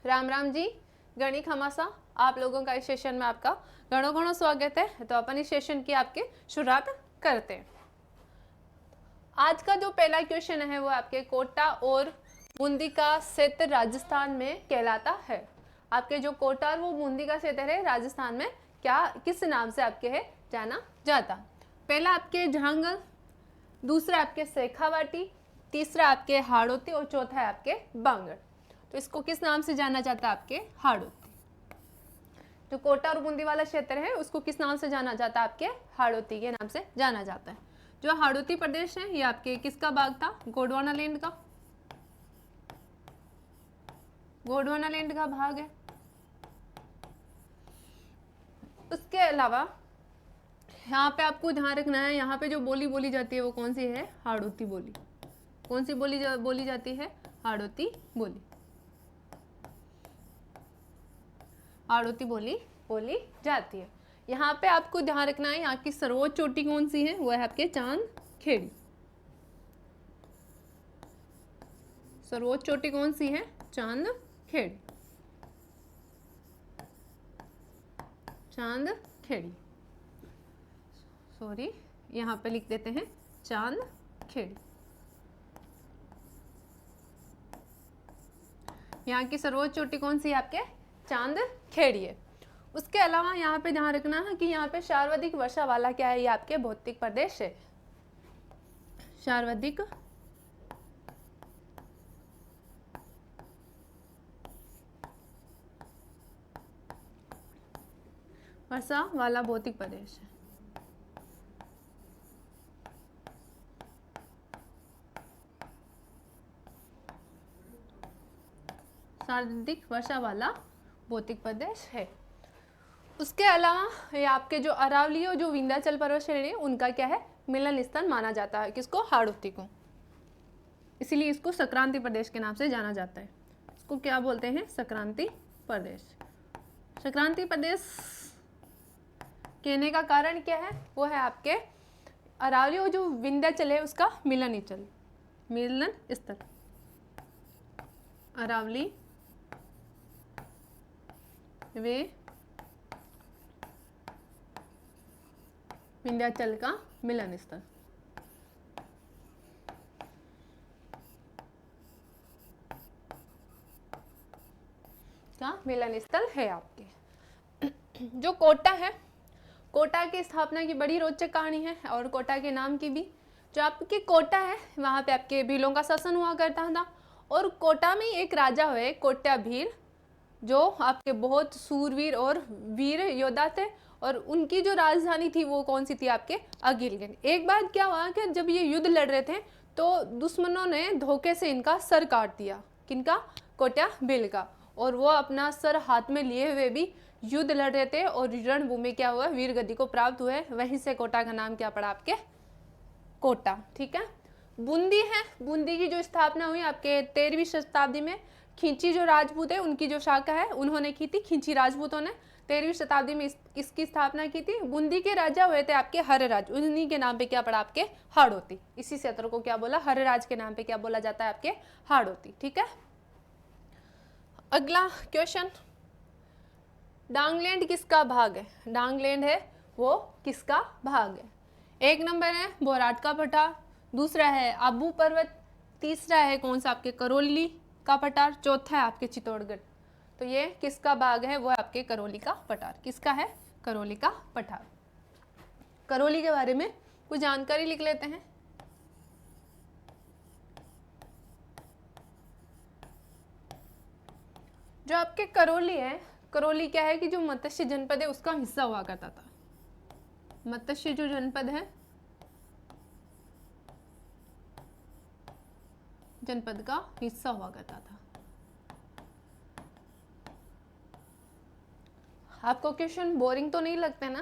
राम राम जी, गणी खमासा। आप लोगों का इस सेशन में आपका घणो घणो स्वागत है। तो अपन इस सेशन की आपके शुरुआत करते हैं। आज का जो पहला क्वेश्चन है वो आपके कोटा और बूंदी का क्षेत्र राजस्थान में कहलाता है। आपके जो कोटा और वो बूंदी का क्षेत्र है राजस्थान में क्या किस नाम से आपके है जाना जाता। पहला आपके जहांगल, दूसरा आपके शेखावाटी, तीसरा आपके हाड़ौती और चौथा है आपके बांगड़। तो इसको किस नाम से जाना जाता है आपके हाड़ौती। जो कोटा और बूंदी वाला क्षेत्र है उसको किस नाम से जाना जाता है आपके हाड़ौती के नाम से जाना जाता है। जो हाड़ौती प्रदेश है ये आपके किसका भाग था, गोंडवाना लैंड का, गोंडवाना लैंड का भाग है। उसके अलावा यहाँ पे आपको ध्यान रखना है, यहाँ पे जो बोली बोली जाती है वो कौन सी है, हाड़ौती बोली। कौन सी बोली बोली जाती है, हाड़ौती बोली। हाड़ौती बोली बोली जाती है। यहाँ पे आपको ध्यान रखना है, यहाँ की सर्वोच्च चोटी कौन सी है, वो है आपके चांद खेड़ी। सर्वोच्च चोटी कौन सी है, चांद खेड़ी, चांद खेड़ी। सॉरी, यहाँ पे लिख देते हैं चांद खेड़ी। यहाँ की सर्वोच्च चोटी कौन सी है आपके, चांद खेड़ी है। उसके अलावा यहाँ पे ध्यान रखना है कि यहाँ पे सर्वाधिक वर्षा वाला क्या है, ये आपके भौतिक प्रदेश है। सर्वाधिक वर्षा वाला भौतिक प्रदेश है। सर्वाधिक वर्षा वाला भौतिक प्रदेश है। उसके अलावा ये आपके जो अरावली और जो विंध्याचल पर्वत श्रेणी है उनका क्या है, मिलन स्थल माना जाता है। किसको, हाड़ौती को। इसीलिए इसको संक्रांति प्रदेश के नाम से जाना जाता है। इसको क्या बोलते हैं, संक्रांति प्रदेश। संक्रांति प्रदेश कहने का कारण क्या है, वो है आपके अरावली और जो विंध्याचल है उसका मिलन स्थल। अरावली वे विंध्याचल का मिलन स्थल। का मिलन स्थल है आपके। जो कोटा है, कोटा की स्थापना की बड़ी रोचक कहानी है और कोटा के नाम की भी। जो आपके कोटा है वहाँ पे आपके भीलों का शासन हुआ करता था और कोटा में एक राजा हुए कोट्या भील, जो आपके बहुत सूरवीर और वीर योद्धा थे और उनकी जो राजधानी थी वो कौन सी थी, आपके अगिलगंज। एक बार क्या हुआ कि जब ये युद्ध लड़ रहे थे तो दुश्मनों ने धोखे से इनका सर काट दिया। किनका, कोट्या भील का। और वो अपना सर हाथ में लिए हुए भी युद्ध लड़ रहे थे और रणभूमि क्या हुआ, वीर गति को प्राप्त हुए। वहीं से कोटा का नाम क्या पड़ा आपके, कोटा। ठीक है। बूंदी है, बूंदी की जो स्थापना हुई आपके 13वीं शताब्दी में। खिंची जो राजपूत है उनकी जो शाखा है उन्होंने की थी, खिंची राजपूतों ने 13वीं शताब्दी में इसकी स्थापना की थी। बूंदी के राजा हुए थे आपके हरराज, उन्हीं के नाम पे क्या पड़ा आपके, हाड़ौती। इसी क्षेत्र को क्या बोला, हरराज के नाम पे क्या बोला जाता है आपके, हाड़ौती। ठीक है। अगला क्वेश्चन, डांगलैंड किसका भाग है, डांगलैंड है वो किसका भाग है। एक नंबर है बोराट का पठार, दूसरा है आबू पर्वत, तीसरा है कौन सा आपके करौली का पठार, चौथा है आपके चित्तौड़गढ़। तो ये किसका भाग है, वो आपके करौली का पठार। किसका है, करौली का पठार। करौली के बारे में कुछ जानकारी लिख लेते हैं। जो आपके करौली है, करौली क्या है कि जो मत्स्य जनपद है उसका हिस्सा हुआ करता था। मत्स्य जो जनपद है, जनपद का हिस्सा हुआ करता था। आपको क्वेश्चन बोरिंग तो नहीं लगते ना,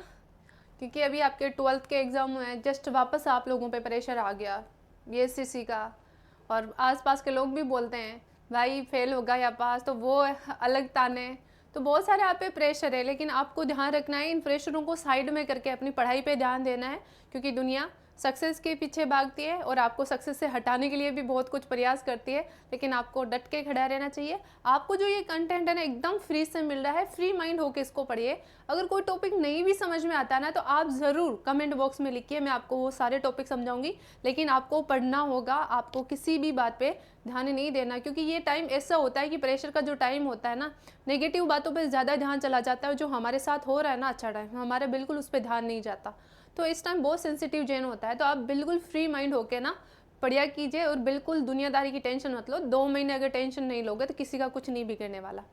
क्योंकि अभी आपके 12th के एग्जाम हुए हैं, जस्ट वापस आप लोगों पे प्रेशर आ गया बीएससीसी का। और आसपास के लोग भी बोलते हैं भाई फेल होगा या पास, तो वो अलग ताने। तो बहुत सारे आप पे प्रेशर है, लेकिन आपको ध्यान रखना है इन प्रेशरों को साइड में करके अपनी पढ़ाई पे ध्यान देना है, क्योंकि दुनिया सक्सेस के पीछे भागती है और आपको सक्सेस से हटाने के लिए भी बहुत कुछ प्रयास करती है, लेकिन आपको डट के खड़ा रहना चाहिए। आपको जो ये कंटेंट है ना एकदम फ्री से मिल रहा है, फ्री माइंड होके इसको पढ़िए। अगर कोई टॉपिक नहीं भी समझ में आता ना तो आप ज़रूर कमेंट बॉक्स में लिखिए, मैं आपको वो सारे टॉपिक समझाऊंगी, लेकिन आपको पढ़ना होगा, आपको किसी भी बात पे ध्यान नहीं देना, क्योंकि ये टाइम ऐसा होता है कि प्रेशर का जो टाइम होता है ना, नेगेटिव बातों पे ज़्यादा ध्यान चला जाता है, जो हमारे साथ हो रहा है ना अच्छा टाइम, हमारा बिल्कुल उस पर ध्यान नहीं जाता। तो इस टाइम बहुत सेंसिटिव जेन होता है, तो आप बिल्कुल फ्री माइंड होके ना पढ़िया कीजिए और बिल्कुल दुनियादारी की टेंशन मत लो। 2 महीने अगर टेंशन नहीं लोगे तो किसी का कुछ नहीं बिगड़ने वाला।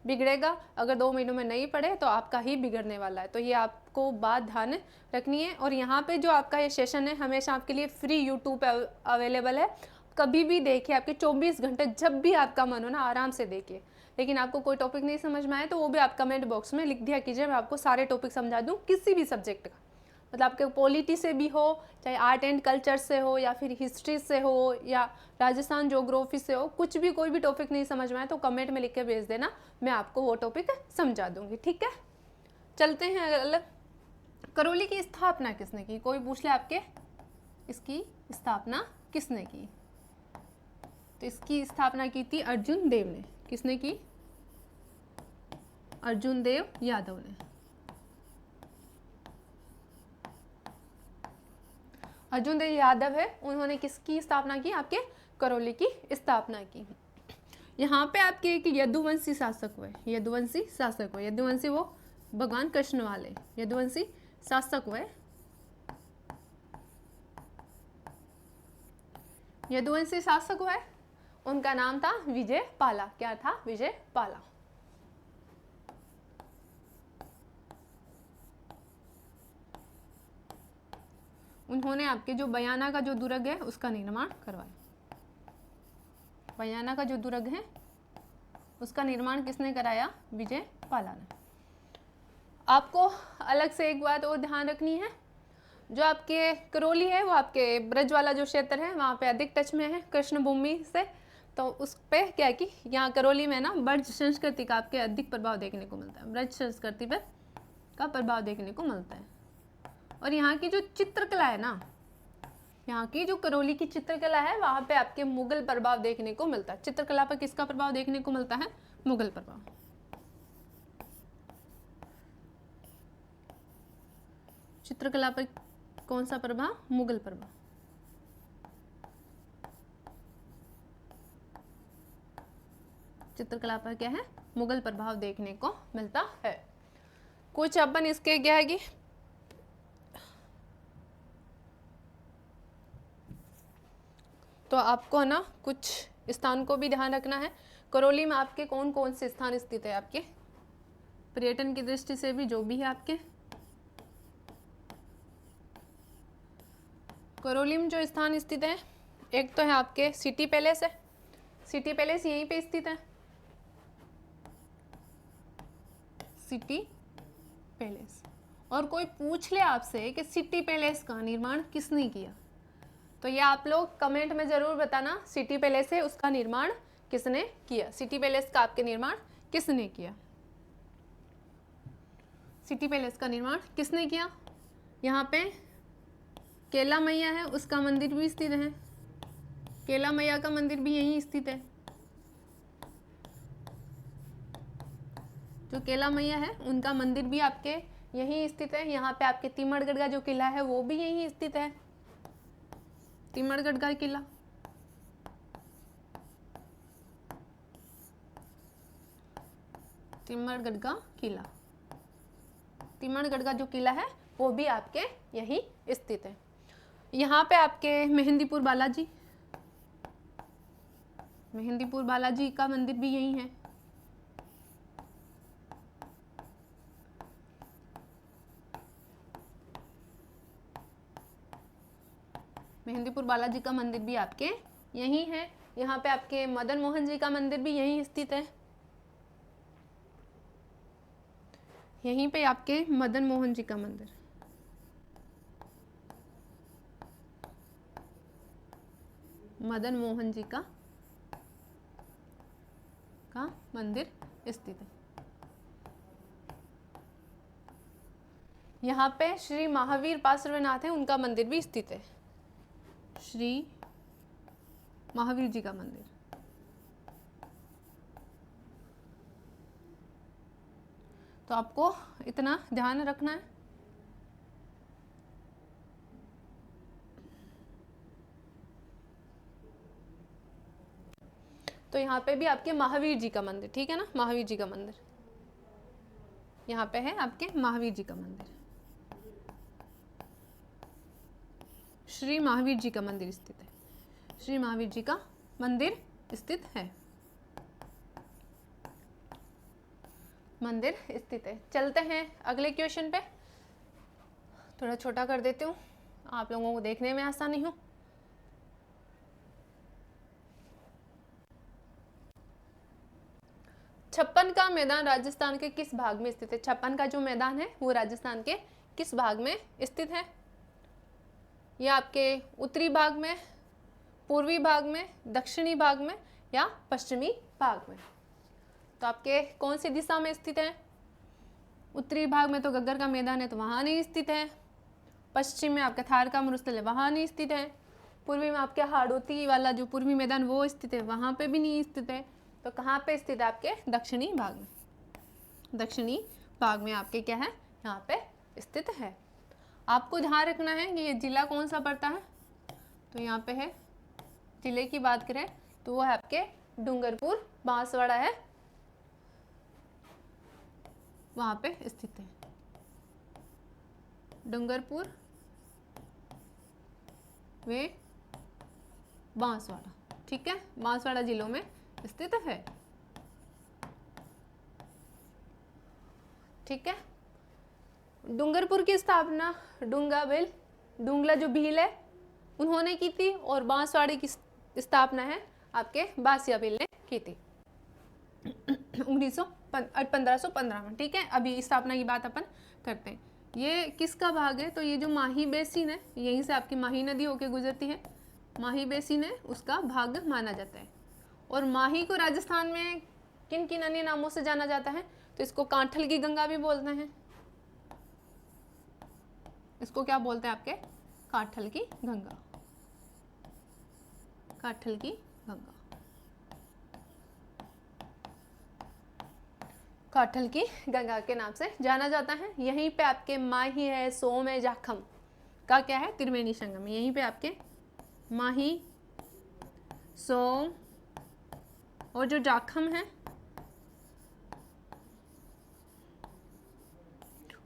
बिगड़ेगा अगर 2 महीनों में नहीं पढ़े तो आपका ही बिगड़ने वाला है, तो ये आपको बात ध्यान रखनी है। और यहाँ पे जो आपका ये सेशन है हमेशा आपके लिए फ्री यूट्यूब पे अवेलेबल है, कभी भी देखिए, आपके 24 घंटे जब भी आपका मन हो ना आराम से देखिए। लेकिन आपको कोई टॉपिक नहीं समझ में आए तो वो भी आप कमेंट बॉक्स में लिख दिया कीजिए, मैं आपको सारे टॉपिक समझा दूँ, किसी भी सब्जेक्ट का, मतलब आपके पॉलिटी से भी हो, चाहे आर्ट एंड कल्चर से हो, या फिर हिस्ट्री से हो, या राजस्थान ज्योग्राफी से हो, कुछ भी कोई भी टॉपिक नहीं समझ में आए तो कमेंट में लिख के भेज देना, मैं आपको वो टॉपिक समझा दूंगी, ठीक है। चलते हैं अलग। करौली की स्थापना किसने की? कोई पूछ ले आपके, इसकी स्थापना किसने की? तो इसकी स्थापना की थी अर्जुन देव ने। किसने की? अर्जुन देव यादव ने। अर्जुन देव यादव है, उन्होंने किसकी स्थापना की? आपके करौली की स्थापना की। यहाँ पे आपके एक यदुवंशी शासक हुए, यदुवंशी शासक हुए, यदुवंशी वो भगवान कृष्ण वाले यदुवंशी शासक हुए। यदुवंशी शासक हुए, उनका नाम था विजय पाला। क्या था? विजय पाला। उन्होंने आपके जो बयाना का जो दुर्ग है उसका निर्माण करवाया। बयाना का जो दुर्ग है उसका निर्माण किसने कराया? विजय पाला ने। आपको अलग से एक बात और ध्यान रखनी है, जो आपके करौली है वो आपके ब्रज वाला जो क्षेत्र है वहाँ पे अधिक टच में है कृष्ण भूमि से, तो उस पे क्या है कि यहाँ करौली में ना ब्रज संस्कृति का आपके अधिक प्रभाव देखने को मिलता है, ब्रज संस्कृति पे का प्रभाव देखने को मिलता है। और यहाँ की जो चित्रकला है ना, यहाँ की जो करौली की चित्रकला है वहाँ पे आपके मुगल प्रभाव देखने को मिलता है। चित्रकला पर किसका प्रभाव देखने को मिलता है? मुगल प्रभाव। चित्रकला पर कौन सा प्रभाव? मुगल प्रभाव। चित्रकला पर क्या है? मुगल प्रभाव देखने को मिलता है। कुछ अपन इसके क्या है कि तो आपको ना कुछ स्थान को भी ध्यान रखना है। करौली में आपके कौन कौन से स्थान स्थित है? आपके पर्यटन की दृष्टि से भी जो भी है आपके करौली में जो स्थान स्थित है, एक तो है आपके सिटी पैलेस है, सिटी पैलेस यहीं पे स्थित है, सिटी पैलेस। और कोई पूछ ले आपसे कि सिटी पैलेस का निर्माण किसने किया, तो ये आप लोग कमेंट में जरूर बताना, सिटी पैलेस है उसका निर्माण किसने किया, सिटी पैलेस का आपके निर्माण किसने किया, सिटी पैलेस का निर्माण किसने किया। यहाँ पे केला मैया है उसका मंदिर भी स्थित है, केला मैया का मंदिर भी यहीं स्थित है। जो केला मैया है उनका मंदिर भी आपके यहीं स्थित है। यहाँ पे आपके तिमड़गढ़ का जो किला है वो भी यहीं स्थित है, तिमड़गढ़ का किला। तिमड़गढ़ का किला, तिमड़गढ़ का जो किला है वो भी आपके यहीं स्थित है। यहाँ पे आपके मेहंदीपुर बालाजी, मेहंदीपुर बालाजी का मंदिर भी यहीं है। मेहंदीपुर बालाजी का मंदिर भी आपके यहीं है। यहाँ पे आपके मदन मोहन जी का मंदिर भी यहीं स्थित है, यहीं पे आपके मदन मोहन जी का मंदिर, मदन मोहन जी का मंदिर स्थित है। यहाँ पे श्री महावीर पार्श्वनाथ है, उनका मंदिर भी स्थित है। श्री महावीर जी का मंदिर। तो आपको इतना ध्यान रखना है। तो यहाँ पे भी आपके महावीर जी का मंदिर, ठीक है ना, महावीर जी का मंदिर यहाँ पे है, आपके महावीर जी का मंदिर, श्री महावीर जी का मंदिर स्थित है, श्री महावीर जी का मंदिर स्थित है, मंदिर स्थित है। चलते हैं अगले क्वेश्चन पे, थोड़ा छोटा कर देती हूँ आप लोगों को देखने में आसानी हो। छप्पन का मैदान राजस्थान के किस भाग में स्थित है? छप्पन का जो मैदान है वो राजस्थान के किस भाग में स्थित है? ये आपके उत्तरी भाग में, पूर्वी भाग में, दक्षिणी भाग में या पश्चिमी भाग में? तो आपके कौन सी दिशा में स्थित है? उत्तरी भाग में तो गग्गर का मैदान है तो वहाँ नहीं स्थित है, पश्चिम में आपका थार का मरुस्थल है वहाँ नहीं स्थित है, पूर्वी में आपके हाड़ौती वाला जो पूर्वी मैदान वो स्थित है वहाँ पे भी नहीं स्थित है। तो कहाँ पे स्थित है? आपके दक्षिणी भाग में, दक्षिणी भाग में आपके क्या है, यहाँ पे स्थित है। आपको ध्यान रखना है कि ये जिला कौन सा पड़ता है। तो यहाँ पे है, जिले की बात करें तो वो है आपके डूंगरपुर, बांसवाड़ा है वहाँ पे स्थित है, डूंगरपुर वे बांसवाड़ा, ठीक है, बांसवाड़ा जिलों में स्थित है, ठीक है। डूंगरपुर की स्थापना डूंगा भील, डूंगला जो भील है उन्होंने की थी, और बांसवाड़े की स्थापना है आपके बासिया भील ने की थी 1515 में, ठीक है। अभी स्थापना की बात अपन करते हैं। ये किसका भाग है? तो ये जो माही बेसिन है, यहीं से आपकी माही नदी होके गुजरती है, माही बेसिन है उसका भाग माना जाता है। और माही को राजस्थान में किन किन अन्य नामों से जाना जाता है? तो इसको कांठल की गंगा भी बोलते हैं, इसको क्या बोलते हैं आपके? काठल की गंगा, काठल की गंगा, काठल की गंगा के नाम से जाना जाता है। यहीं पे आपके माही है, सोम है, जाखम का क्या है? त्रिवेणी संगम। यहीं पे आपके माही, सोम और जो जाखम है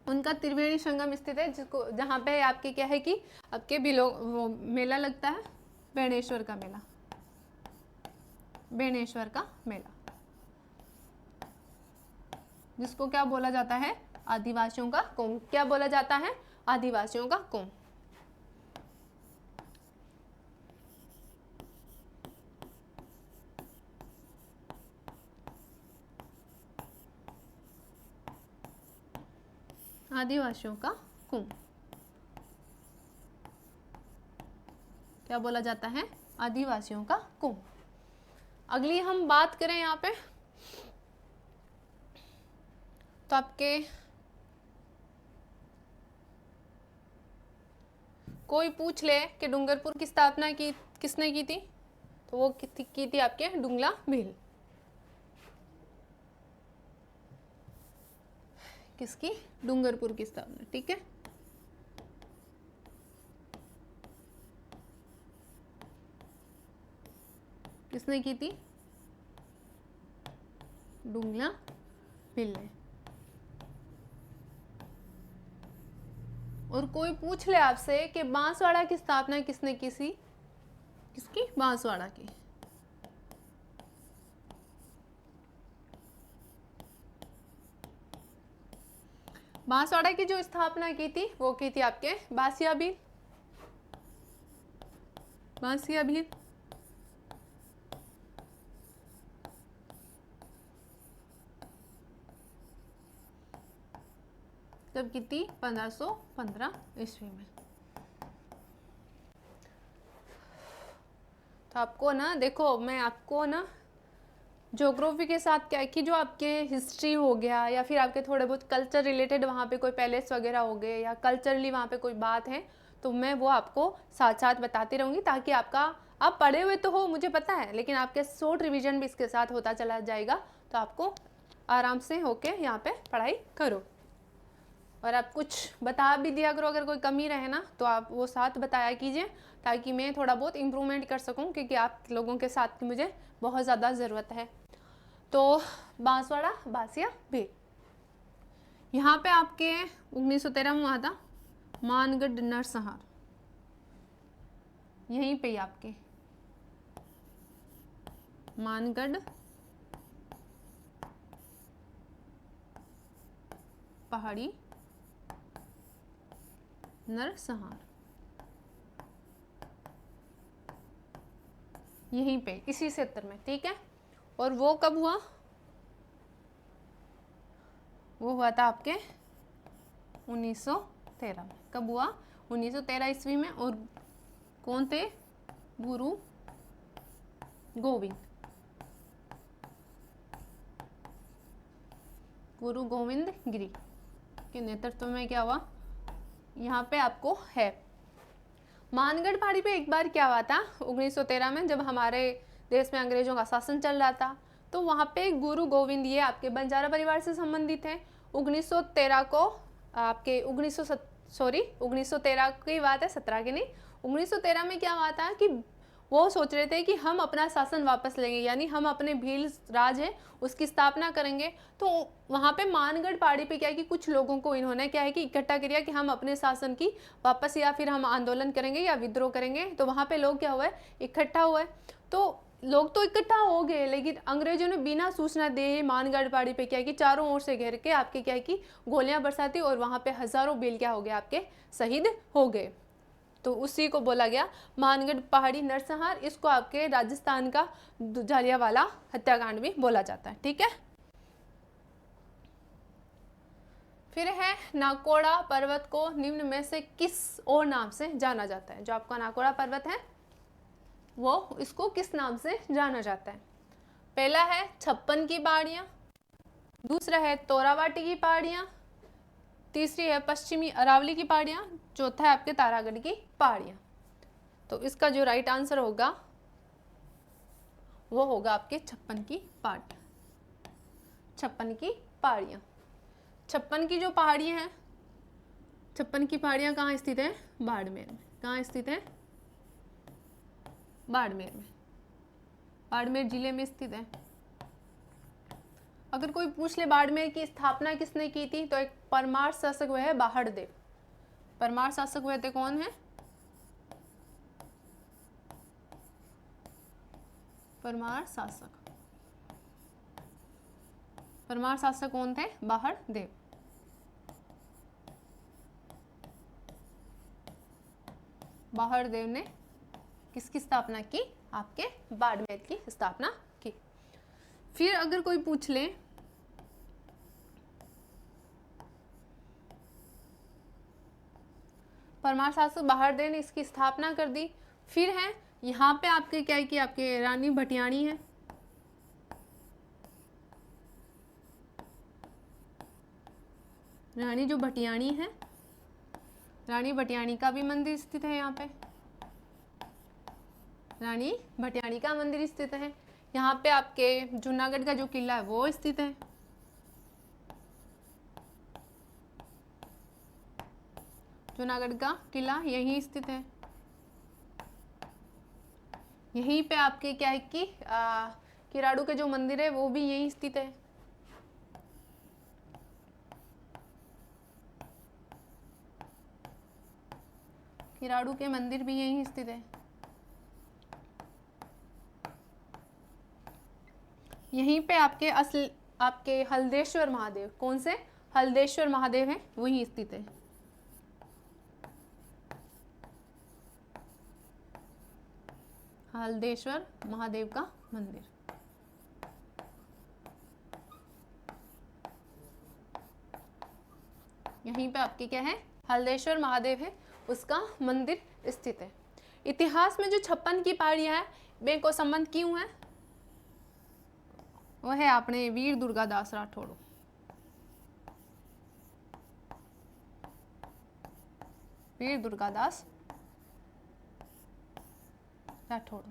उनका त्रिवेणी संगम स्थित है, जिसको जहाँ पे आपके क्या है कि आपके वो मेला लगता है, बेणेश्वर का मेला, बेणेश्वर का मेला, जिसको क्या बोला जाता है? आदिवासियों का कुंभ। क्या बोला जाता है? आदिवासियों का कुंभ। आदिवासियों का कुंभ क्या बोला जाता है? आदिवासियों का कुंभ। अगली हम बात करें यहाँ पे, तो आपके कोई पूछ ले कि डूंगरपुर की स्थापना की किसने की थी? तो वो की थी आपके डूंगला भील। किसकी? डूंगरपुर की स्थापना, ठीक है। किसने की थी? डूंगला भील ने। और कोई पूछ ले आपसे कि बांसवाड़ा की स्थापना किसने की थी? किसकी? बांसवाड़ा की। बांसवाड़ा की जो स्थापना की थी वो की थी आपके बासिया भील, बासिया भील। तब की थी 1515 ईस्वी में। तो आपको ना देखो, मैं आपको ना ज्योग्राफी के साथ क्या है कि जो आपके हिस्ट्री हो गया या फिर आपके थोड़े बहुत कल्चर रिलेटेड वहाँ पे कोई पैलेस वगैरह हो गए या कल्चरली वहाँ पे कोई बात है, तो मैं वो आपको साथ साथ बताती रहूँगी, ताकि आप पढ़े हुए तो हो मुझे पता है, लेकिन आपके शॉर्ट रिवीजन भी इसके साथ होता चला जाएगा, तो आपको आराम से होके यहाँ पे पढ़ाई करो। और आप कुछ बता भी दिया करो, अगर कोई कमी रहे ना तो आप वो साथ बताया कीजिए, ताकि मैं थोड़ा बहुत इम्प्रूवमेंट कर सकूं, क्योंकि आप लोगों के साथ की मुझे बहुत ज़्यादा ज़रूरत है। तो बांसवाड़ा, बासिया, भील, यहाँ पे आपके 1913 में हुआ था मानगढ़ नरसंहार, यहीं पे ही आपके मानगढ़ पहाड़ी नरसंहार, यहीं पे इसी क्षेत्र में, ठीक है। और वो कब हुआ? वो हुआ था आपके 1913 में। कब हुआ? 1913 ईस्वी में। और कौन थे? गुरु गोविंद, गुरु गोविंद गिरी के नेतृत्व में क्या हुआ? यहाँ पे आपको है मानगढ़ पहाड़ी पे एक बार क्या हुआ था 1913 में, जब हमारे देश में अंग्रेजों का शासन चल रहा था, तो वहाँ पे गुरु गोविंद, ये आपके बंजारा परिवार से संबंधित है। 1913 को आपके 1913 की बात है, 17 की नहीं। 1913 में क्या हुआ था कि वो सोच रहे थे कि हम अपना शासन वापस लेंगे, यानी हम अपने भील राज है उसकी स्थापना करेंगे। तो वहाँ पे मानगढ़ पहाड़ी पे क्या है कि कुछ लोगों को इन्होंने क्या है कि इकट्ठा किया कि हम अपने शासन की वापस, या फिर हम आंदोलन करेंगे या विद्रोह करेंगे। तो वहाँ पे लोग क्या हुए, इकट्ठा हुए। तो लोग तो इकट्ठा हो गए, लेकिन अंग्रेजों ने बिना सूचना दे मानगढ़ पहाड़ी पे क्या है कि चारों ओर से घेर के आपके क्या है कि गोलियां बरसाती, और वहाँ पे हजारों भील क्या हो गए, आपके शहीद हो गए। तो उसी को बोला गया मानगढ़ पहाड़ी नरसंहार। इसको आपके राजस्थान का जालियांवाला हत्याकांड भी बोला जाता है, ठीक है। फिर है नाकोड़ा पर्वत को निम्न में से किस और नाम से जाना जाता है? जो आपका नाकोड़ा पर्वत है वो इसको किस नाम से जाना जाता है? पहला है 56 की पहाड़ियाँ, दूसरा है तोरावाटी की पहाड़ियाँ, तीसरी है पश्चिमी अरावली की पहाड़ियाँ, चौथा है आपके तारागढ़ की पहाड़ियाँ। तो इसका जो राइट आंसर होगा वो होगा आपके 56 की पहाड़ी, 56 की पहाड़ियाँ। 56 की जो पहाड़ियाँ हैं, 56 की पहाड़ियाँ कहाँ स्थित है? बाड़मेर में। कहाँ स्थित है? बाड़मेर में, बाड़मेर जिले में स्थित है। अगर कोई पूछ ले बाड़मेर की स्थापना किसने की थी, तो एक परमार शासक हुए है बाहड़देव। परमार शासक हुए थे कौन है? परमार शासक, परमार शासक कौन थे? बाहड़देव। बाहड़देव ने किसकी स्थापना की? आपके बाड़मेर की स्थापना की। फिर अगर कोई पूछ ले परमार शासक बाहड़देव ने इसकी स्थापना कर दी। फिर है यहाँ पे आपके क्या है कि आपके रानी भटियाणी है, रानी जो भटियाणी है, रानी भटियाणी का भी मंदिर स्थित है यहाँ पे, रानी भटियाणी का मंदिर स्थित है। यहाँ पे आपके जूनागढ़ का जो किला है वो स्थित है। जूनागढ़ का किला यहीं स्थित है। यहीं पे आपके क्या है कि किराड़ू के जो मंदिर है वो भी यहीं स्थित है। किराड़ू के मंदिर भी यहीं स्थित है। यहीं पे आपके हल्देश्वर महादेव, कौन से? हल्देश्वर महादेव है, वहीं स्थित है। हल्देश्वर महादेव का मंदिर। यहीं पे आपके क्या है? हल्देश्वर महादेव है, उसका मंदिर स्थित है। इतिहास में जो 56 की पहाड़ियां है वे को संबंध क्यों है? वह है अपने वीर दुर्गादास राठौड़। वीर दुर्गादास राठौड़।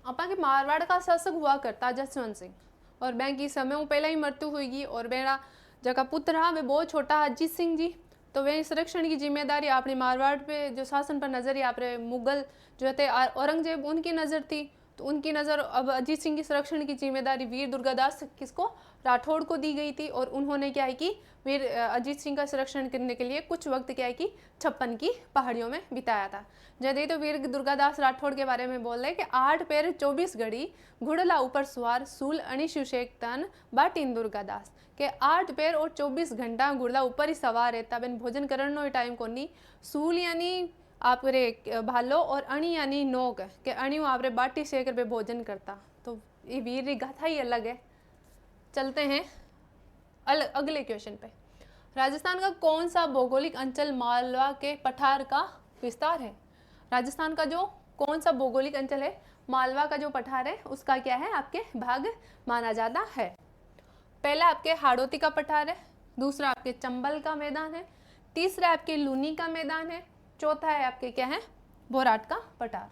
आपा के मारवाड़ का शासक हुआ करता जसवंत सिंह, और बैंक की समय वो पहले ही मृत्यु हुईगी, और बेड़ा जगह पुत्र रहा वे बहुत छोटा अजीत सिंह जी, तो वे संरक्षण की जिम्मेदारी अपने मारवाड़ पे जो शासन पर नजर या अपने मुगल जो थे औरंगजेब उनकी नज़र थी, तो उनकी नज़र अब अजीत सिंह की संरक्षण की जिम्मेदारी वीर दुर्गादास किसको, राठौड़ को दी गई थी। और उन्होंने क्या है कि वीर अजीत सिंह का संरक्षण करने के लिए कुछ वक्त क्या है कि छप्पन की पहाड़ियों में बिताया था। जदे तो वीर दुर्गादास राठौड़ के बारे में बोल रहे कि 8 पैर 24 घड़ी घुड़ला ऊपर सुवार सूल अणि शिवशेख तन बाटिन दुर्गादास के 8 पैर और 24 घंटा घुड़ला ऊपर ही सवार रहता, बिन भोजन करने टाइम को नहीं। सूल यानी आप रे भालो और अणी यानी नोक के अणी आप रे बाटी सेकर पे भोजन करता। तो ये वीर की गाथा ही अलग है। चलते हैं अगले क्वेश्चन पे। राजस्थान का कौन सा भौगोलिक अंचल मालवा के पठार का विस्तार है? राजस्थान का जो कौन सा भौगोलिक अंचल है, मालवा का जो पठार है उसका क्या है आपके भाग माना जाता है? पहला आपके हाड़ौती का पठार है, दूसरा आपके चंबल का मैदान है, तीसरा आपके लूनी का मैदान है, चौथा है आपके क्या है बोराट का पठार।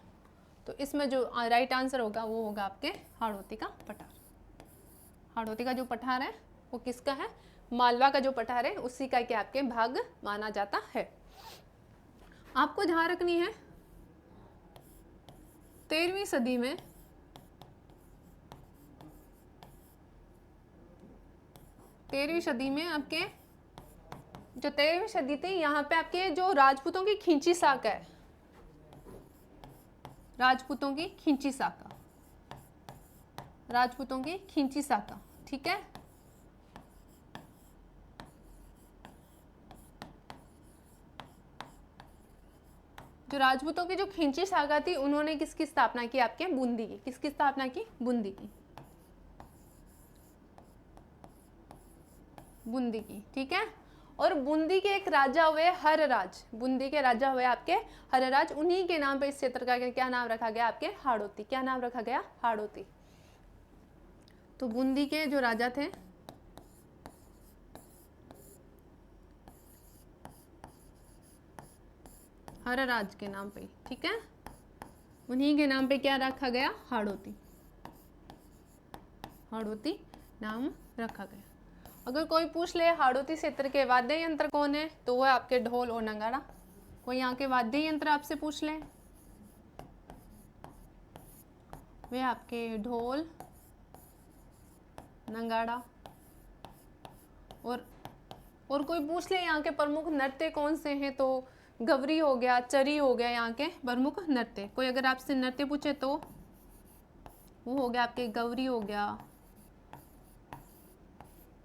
तो इसमें जो राइट आंसर होगा वो होगा आपके हाड़ौती का पठार। हाड़ौती का जो पठार है वो किसका है? मालवा का जो पठार है उसी का क्या आपके भाग माना जाता है। आपको ध्यान रखनी है 13वीं सदी में आपके जो 13वीं सदी थी यहाँ पे आपके जो राजपूतों की खींची शाखा है, राजपूतों की खींची शाखा, राजपूतों की खींची शाखा, ठीक है। जो राजपूतों की जो खींची शाखा थी उन्होंने किसकी स्थापना की आपके बूंदी की, किसकी स्थापना की? बूंदी की, बूंदी की, ठीक है। और बूंदी के एक राजा हुए हरराज, बूंदी के राजा हुए आपके हरराज, उन्हीं के नाम पे इस क्षेत्र का क्या नाम रखा गया आपके हाड़ौती। क्या नाम रखा गया? हाड़ौती। तो बूंदी के जो राजा थे हरराज के नाम पे, ठीक है, उन्हीं के नाम पे क्या रखा गया? हाड़ौती, हाड़ौती नाम रखा गया। अगर कोई पूछ ले हाड़ौती क्षेत्र के वाद्य यंत्र कौन है, तो वो है आपके ढोल और नगाड़ा। कोई यहाँ के वाद्य यंत्र आपसे पूछ ले, वे आपके ढोल नगाड़ा। और कोई पूछ ले यहाँ के प्रमुख नृत्य कौन से हैं, तो गवरी हो गया, चरी हो गया यहाँ के प्रमुख नृत्य। कोई अगर आपसे नृत्य पूछे तो वो हो गया आपके गवरी हो गया,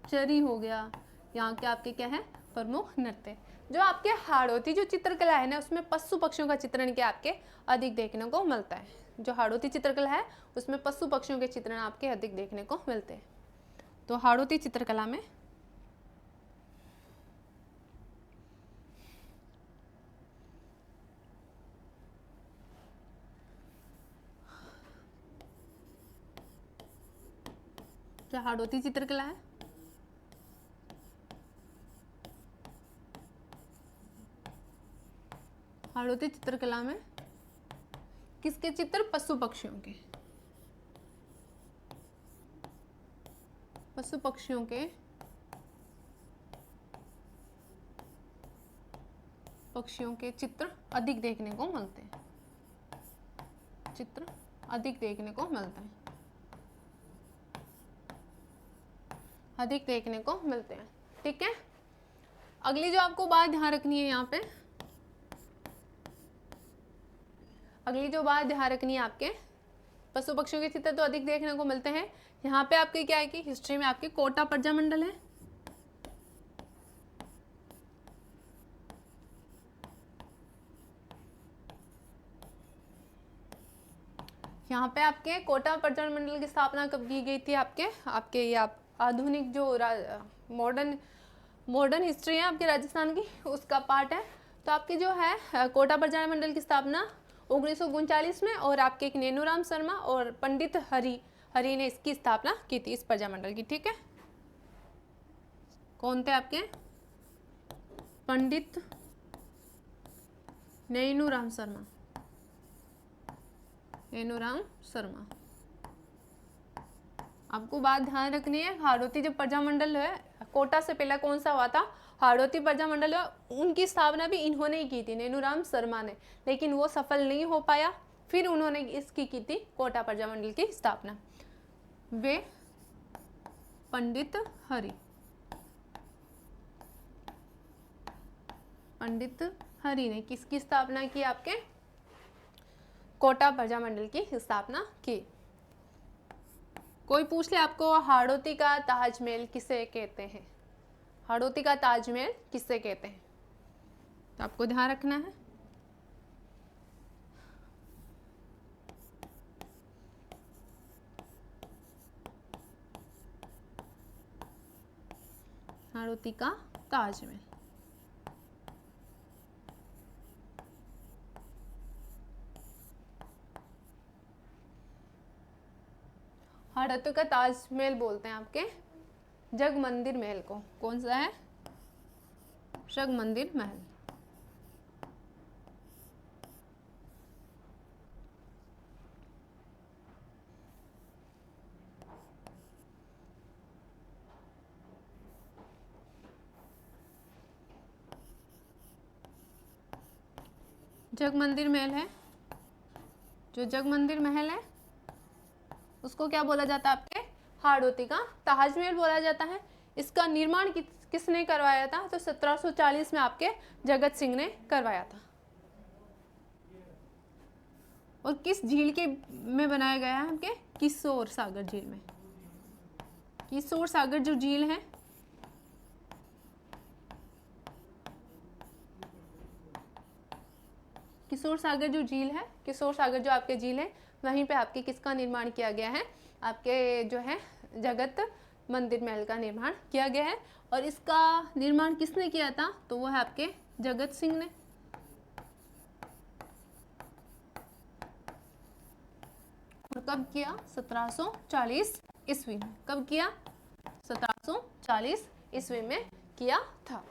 चरी हो गया, यहाँ के आपके क्या है प्रमुख नृत्य। जो आपके हाड़ौती जो चित्रकला है ना उसमें पशु पक्षियों का चित्रण क्या आपके अधिक देखने को मिलता है। जो हाड़ौती चित्रकला है उसमें पशु पक्षियों के चित्रण आपके अधिक देखने को मिलते हैं। तो हाड़ौती चित्रकला में जो हाड़ौती चित्रकला है हाड़ौती चित्रकला में किसके चित्र? पशु पक्षियों के, पशु पक्षियों के चित्र अधिक देखने को मिलते हैं, चित्र अधिक देखने को मिलते हैं, अधिक देखने को मिलते हैं, ठीक है। अगली जो आपको बात ध्यान रखनी है यहाँ पे, अगली जो बात ध्यान रखनी है आपके पशु पक्षियों के चित्र तो अधिक देखने को मिलते हैं। यहाँ पे आपके क्या है कि हिस्ट्री में आपके कोटा प्रजामंडल है, यहाँ पे आपके कोटा प्रजामंडल की स्थापना कब की गई थी? आपके ये आप आधुनिक जो मॉडर्न हिस्ट्री है आपके राजस्थान की उसका पार्ट है। तो आपकी जो है कोटा प्रजामंडल की स्थापना 1939 में, और आपके एक नैनूराम शर्मा और पंडित हरि ने इसकी स्थापना की थी, इस प्रजामंडल की, ठीक है। कौन थे आपके? पंडित नैनूराम शर्मा, नैनूराम शर्मा। आपको बात ध्यान रखनी है, हाड़ौती जो प्रजामंडल है, कोटा से पहले कौन सा हुआ था, हाड़ौती प्रजामंडल है, उनकी स्थापना भी इन्होंने ही की थी, नैनूराम शर्मा ने, लेकिन वो सफल नहीं हो पाया। फिर उन्होंने इसकी की थी कोटा प्रजामंडल की स्थापना। वे पंडित हरि, पंडित हरि ने किसकी स्थापना की, आपके कोटा प्रजामंडल की स्थापना की। कोई पूछ ले आपको हाड़ौती का ताजमहल किसे कहते हैं, हाड़ौती का ताजमहल किसे कहते हैं, तो आपको ध्यान रखना है। हाड़ौती का ताजमहल, हाड़ौती का ताजमहल बोलते हैं आपके जग मंदिर महल को। कौन सा है, जग मंदिर महल। जग मंदिर महल है, जो जग मंदिर महल है उसको क्या बोला जाता है, आपके हाड़ौती का ताजमहल बोला जाता है। इसका निर्माण किसने करवाया था, तो 1740 में आपके जगत सिंह ने करवाया था। और किस झील के में बनाया गया है, आपके किशोर सागर झील में। किशोर सागर जो झील है, किशोर सागर जो झील है, किशोर सागर जो आपके झील है, वहीं पे आपके किसका निर्माण किया गया है, आपके जो है जगत मंदिर महल का निर्माण किया गया है। और इसका निर्माण किसने किया था, तो वो है आपके जगत सिंह ने। और कब किया, 1740 ईस्वी में। कब किया, 1740 ईस्वी में किया था।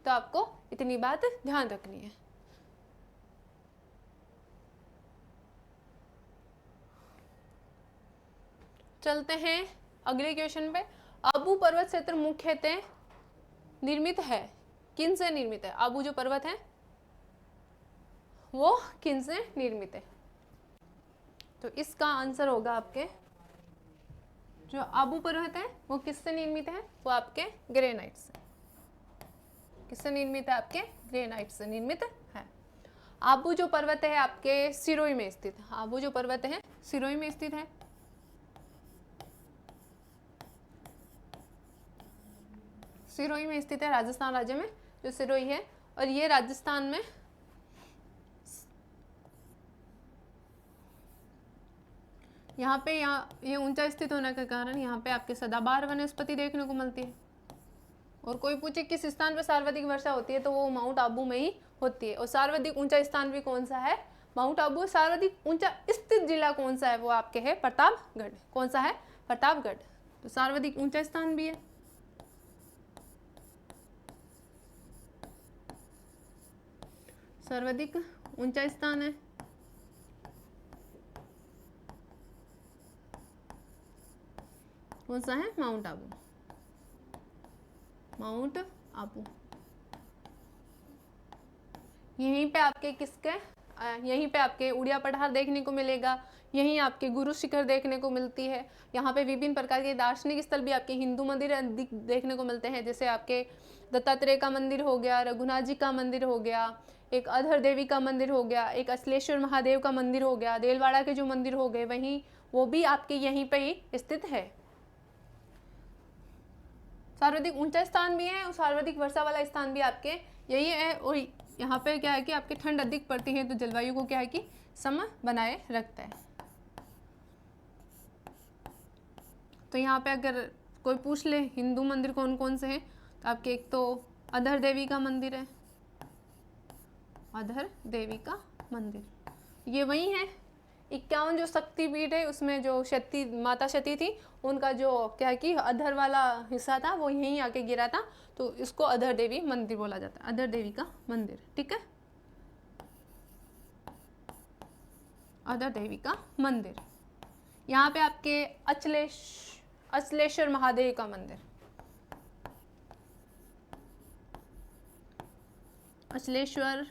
तो आपको इतनी बात ध्यान रखनी है। चलते हैं अगले क्वेश्चन पे। आबू पर्वत क्षेत्र मुख्यतः निर्मित है, किन से निर्मित है, आबू जो पर्वत है वो किन से निर्मित है, तो इसका आंसर होगा आपके जो आबू पर्वत है वो किससे निर्मित है, वो आपके ग्रेनाइट से। किससे निर्मित है, आपके ग्रेनाइट से निर्मित है। आबू जो पर्वत है आपके सिरोही में स्थित है, आबू जो पर्वत है सिरोही में स्थित है। सिरोही में स्थित है, राजस्थान राज्य में जो सिरोही है। और ये राजस्थान में यहाँ पे ये ऊंचा स्थित होने के कारण यहाँ पे आपके सदाबहार वनस्पति देखने को मिलती है। और कोई पूछे किस स्थान पर सर्वाधिक वर्षा होती है, तो वो माउंट आबू में ही होती है। और सर्वाधिक ऊंचा स्थान भी कौन सा है, माउंट आबू। सर्वाधिक ऊंचा स्थित जिला कौन सा है, वो आपके है प्रतापगढ़। कौन सा है, प्रतापगढ़। तो सर्वाधिक ऊंचा स्थान भी है। सर्वाधिक ऊंचा स्थान है कौन सा है, माउंट आबू। माउंट आबू। यहीं पे आपके यहीं पे आपके उड़िया पठार देखने को मिलेगा। यहीं आपके गुरु शिखर देखने को मिलती है। यहाँ पे विभिन्न प्रकार के दार्शनिक स्थल भी आपके हिंदू मंदिर अधिक देखने को मिलते हैं, जैसे आपके दत्तात्रेय का मंदिर हो गया, रघुनाथ जी का मंदिर हो गया, एक अधर देवी का मंदिर हो गया, एक अश्लेश्वर महादेव का मंदिर हो गया, देलवाड़ा के जो मंदिर हो गए वहीं वो भी आपके यहीं पे ही स्थित है। सर्वाधिक ऊंचा स्थान भी है और सर्वाधिक वर्षा वाला स्थान भी आपके यही है। और यहाँ पे क्या है कि आपके ठंड अधिक पड़ती है, तो जलवायु को क्या है कि सम बनाए रखता है। तो यहाँ पे अगर कोई पूछ ले हिंदू मंदिर कौन कौन से हैं, तो आपके एक तो अधर देवी का मंदिर है, अधर देवी का मंदिर ये वही है। 51 जो शक्तिपीठ है उसमें जो शक्ति माता सती थी उनका जो क्या है कि अधर वाला हिस्सा था वो यहीं आके गिरा था, तो इसको अधर देवी मंदिर बोला जाता है, अधर देवी का मंदिर। ठीक है। अदर देवी का मंदिर। यहाँ पे आपके अचलेश्वर महादेव का मंदिर, अचलेश्वर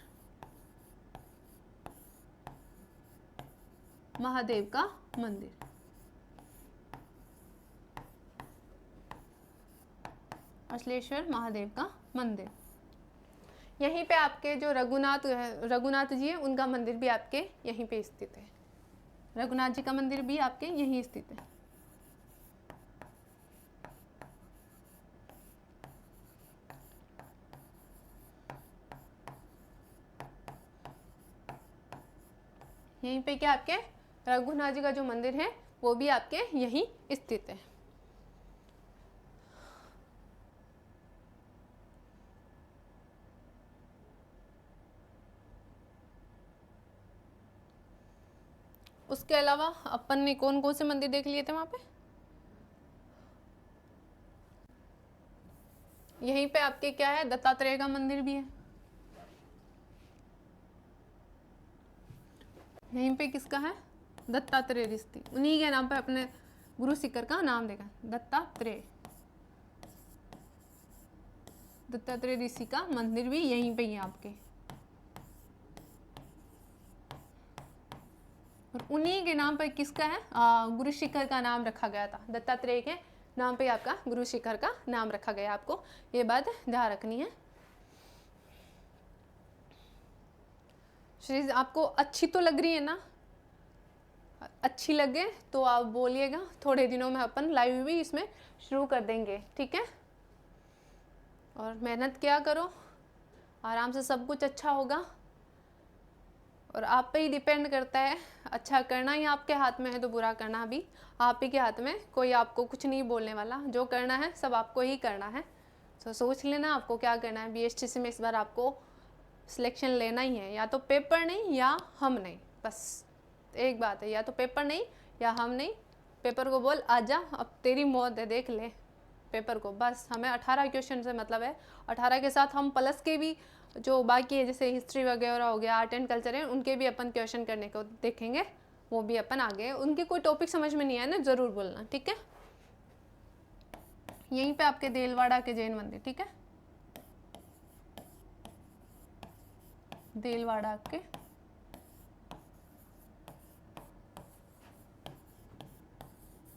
महादेव का मंदिर। अचलेश्वर महादेव का मंदिर। यहीं पे आपके जो रघुनाथ जी है, उनका मंदिर भी आपके यहीं पे स्थित है। रघुनाथ जी का मंदिर भी आपके यहीं स्थित है। यहीं पे क्या आपके रघुनाथ जी का जो मंदिर है वो भी आपके यहीं स्थित है। उसके अलावा अपन ने कौन कौन से मंदिर देख लिए थे वहां पे? यहीं पे आपके क्या है, दत्तात्रेय का मंदिर भी है। यहीं पे किसका है? दत्तात्रेय ऋषि, उन्हीं के नाम पे अपने गुरु शिखर का नाम देगा, दत्तात्रेय। दत्तात्रेय ऋषि का मंदिर भी यहीं पे ही है आपके। और उन्हीं के नाम पर किसका है, गुरु शिखर का नाम रखा गया था। दत्तात्रेय के नाम पे आपका गुरु शिखर का नाम रखा गया। आपको ये बात ध्यान रखनी है। श्री आपको अच्छी तो लग रही है ना? अच्छी लगे तो आप बोलिएगा, थोड़े दिनों में अपन लाइव भी इसमें शुरू कर देंगे, ठीक है? और मेहनत क्या करो, आराम से सब कुछ अच्छा होगा। और आप पे ही डिपेंड करता है, अच्छा करना ही आपके हाथ में है तो बुरा करना भी आप ही के हाथ में। कोई आपको कुछ नहीं बोलने वाला, जो करना है सब आपको ही करना है। तो सोच लेना आपको क्या करना है। BSTC में इस बार आपको सिलेक्शन लेना ही है, या तो पेपर नहीं या हम नहीं, बस एक बात है, या तो पेपर नहीं या हम नहीं। पेपर को बोल आजा, अब तेरी मौत है, देख ले पेपर को। बस हमें 18 क्वेश्चन से मतलब है। 18 के साथ हम प्लस के भी जो बाकी है, जैसे हिस्ट्री वगैरह हो गया, आर्ट एंड कल्चर है, उनके भी अपन क्वेश्चन करने को देखेंगे। वो भी अपन आगे, उनके कोई टॉपिक समझ में नहीं आया ना, ज़रूर बोलना, ठीक है? यहीं पे आपके देलवाड़ा के जैन मंदिर, ठीक है? देलवाड़ा के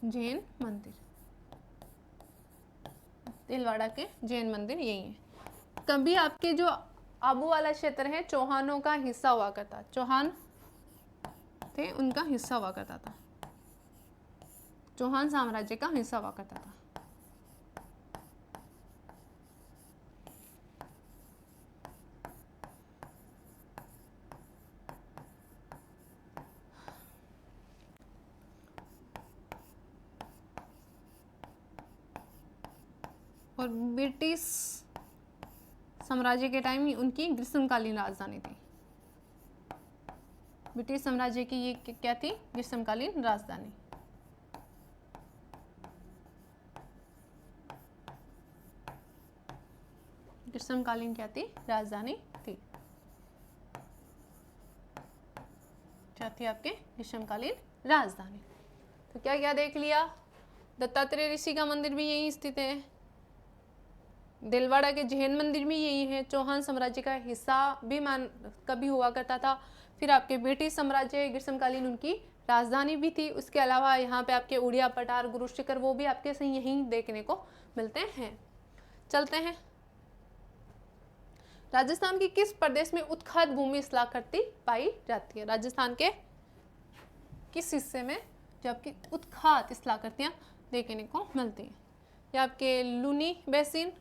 जैन मंदिर, देलवाड़ा के जैन मंदिर यही है। कभी आपके जो आबू वाला क्षेत्र है, चौहानों का हिस्सा हुआ करता, चौहान थे उनका हिस्सा हुआ करता था, चौहान साम्राज्य का हिस्सा हुआ करता था। और ब्रिटिश साम्राज्य के टाइम उनकी ग्रीष्मकालीन राजधानी थी। ब्रिटिश साम्राज्य की ये क्या थी? ग्रीष्मकालीन राजधानी। ग्रीष्मकालीन क्या थी? राजधानी थी। क्या थी आपके? ग्रीष्मकालीन राजधानी। तो क्या क्या देख लिया? दत्तात्रेय ऋषि का मंदिर भी यहीं स्थित है, दिलवाड़ा के जैन मंदिर भी यही है, चौहान साम्राज्य का हिस्सा भी कभी हुआ करता था। फिर आपके ब्रिटिश साम्राज्य ग्रीष्मकालीन उनकी राजधानी भी थी। उसके अलावा यहाँ पे आपके उड़िया पठार, गुरु शिखर, वो भी आपके सही यहीं देखने को मिलते हैं। चलते हैं। राजस्थान के किस प्रदेश में उत्खात भूमि स्थलाकृति पाई जाती है? राजस्थान के किस हिस्से में जबकि उत्खात स्थलाकृतियां देखने को मिलती हैं? ये आपके लूनी बेसिन,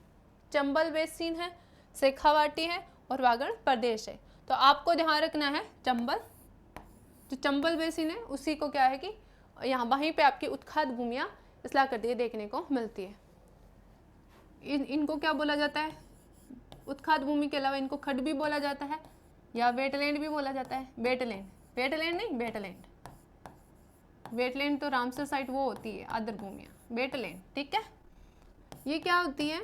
चंबल बेसिन है, शेखावाटी है और वागड़ प्रदेश है। तो आपको ध्यान रखना है, चंबल, जो चंबल बेसिन है उसी को क्या है कि यहाँ वहीं पे आपकी उत्खात भूमियाँ स्थलाकृति देखने को मिलती है। इनको क्या बोला जाता है? उत्खात भूमि के अलावा इनको खड्ड भी बोला जाता है या वेटलैंड भी बोला जाता है। वेटलैंड, वेटलैंड नहीं, वेटलैंड। वेटलैंड तो रामसर साइट वो होती है आर्द्र भूमियाँ, वेटलैंड, ठीक है? ये क्या होती है?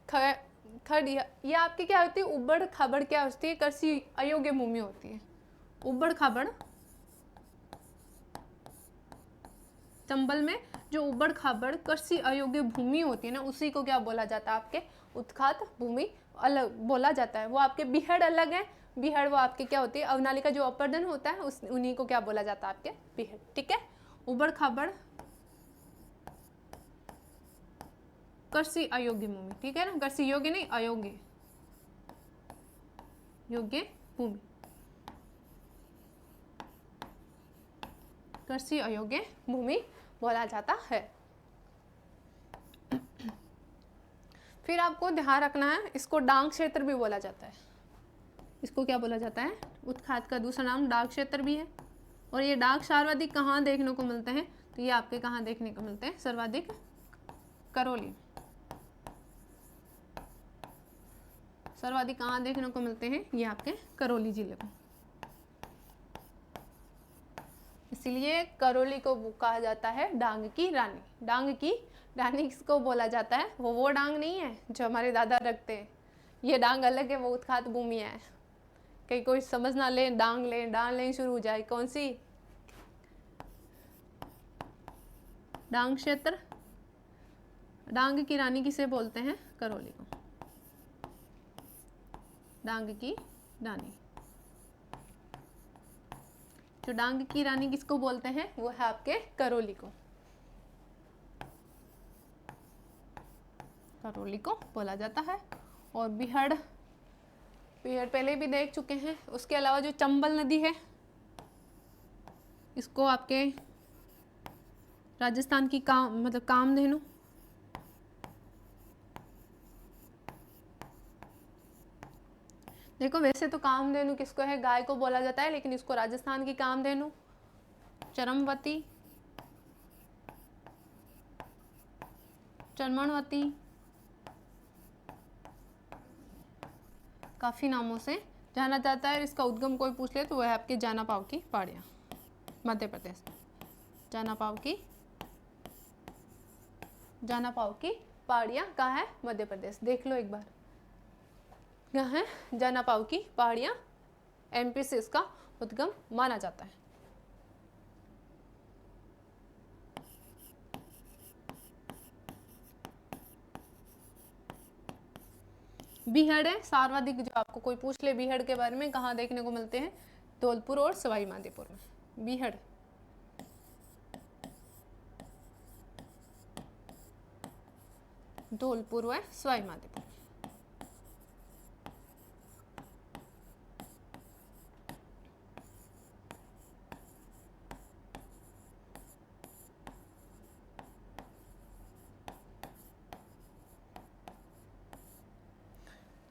खड़, ये आपकी क्या होती है? उबड़ खाबड़ क्या होती है? कृषि अयोग्य भूमि होती है। उबड़ खाबड़, चंबल में जो उबड़ खाबड़ कृषि अयोग्य भूमि होती है ना, उसी को क्या बोला जाता है, आपके उत्खात भूमि अलग बोला जाता है। वो आपके बीहड़ अलग है, बीहड़ वो आपके क्या होती है, अवनालिका जो अपरदन होता है उस उन्हीं को क्या बोला जाता है, आपके बीहड़। ठीक है, उबड़ खाबड़ कृषि अयोग्य भूमि, ठीक है ना, कृषि योग्य नहीं, अयोग्य, योग्य भूमि, कृषि अयोग्य भूमि बोला जाता है। फिर आपको ध्यान रखना है, इसको डांग क्षेत्र भी बोला जाता है। इसको क्या बोला जाता है, उत्खात का दूसरा नाम डाक क्षेत्र भी है। और ये डाक सर्वाधिक कहाँ देखने को मिलते हैं, तो ये आपके कहाँ देखने को मिलते हैं, सर्वाधिक करौली। सर्वाधिक कहाँ देखने को मिलते हैं, ये आपके करौली जिले को। इसलिए करौली को कहा जाता है डांग की रानी। डांग की रानी किसको बोला जाता है, वो डांग नहीं है जो हमारे दादा रखते हैं, ये डांग अलग है, वो उत्खात भूमि है। कहीं कोई समझ ना ले, डांग ले शुरू हो जाए, कौन सी डांग क्षेत्र, डांग की रानी किसे बोलते हैं, करौली को, डांग की रानी। जो डांग की रानी किसको बोलते हैं, वो है आपके करौली को, करौली को बोला जाता है। और बीहड़ पहले भी देख चुके हैं। उसके अलावा जो चंबल नदी है, इसको आपके राजस्थान की कामधेनु, देखो वैसे तो कामधेनु किसको है, गाय को बोला जाता है, लेकिन इसको राजस्थान की कामधेनु, चरमवती, चरमणवती, काफी नामों से जाना जाता है। इसका उद्गम कोई पूछ ले तो वह है आपके जानापाव की पहाड़ियाँ, मध्य प्रदेश। जानापाव की पहाड़ियाँ कहाँ है, मध्य प्रदेश। देख लो एक बार, कहाँ है जानापाव की पहाड़ियाँ, एमपी से इसका उद्गम माना जाता है। बीहड़ है सर्वाधिक, जो आपको कोई पूछ ले बीहड़ के बारे में, कहाँ देखने को मिलते हैं, धौलपुर और सवाई माधोपुर में। बीहड़ धौलपुर व सवाई माधोपुर।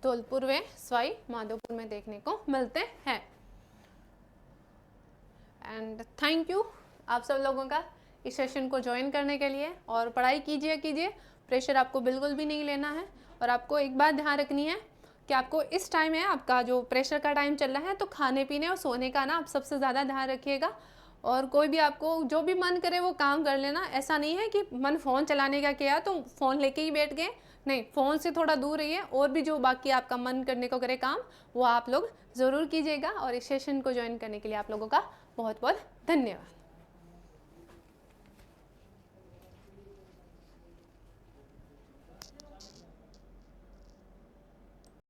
धौलपुर व सवाई माधोपुर में देखने को मिलते हैं। एंड थैंक यू आप सब लोगों का इस सेशन को ज्वाइन करने के लिए। और पढ़ाई कीजिए, प्रेशर आपको बिल्कुल भी नहीं लेना है। और आपको एक बात ध्यान रखनी है कि आपको इस टाइम है, आपका जो प्रेशर का टाइम चल रहा है, तो खाने पीने और सोने का ना आप सबसे ज़्यादा ध्यान रखिएगा। और कोई भी आपको जो भी मन करे वो काम कर लेना। ऐसा नहीं है कि मन फ़ोन चलाने का किया तो फ़ोन लेके ही बैठ गए, नहीं, फ़ोन से थोड़ा दूर रहिए। और भी जो बाकी आपका मन करने को करे काम, वो आप लोग ज़रूर कीजिएगा। और इस सेशन को ज्वाइन करने के लिए आप लोगों का बहुत बहुत धन्यवाद।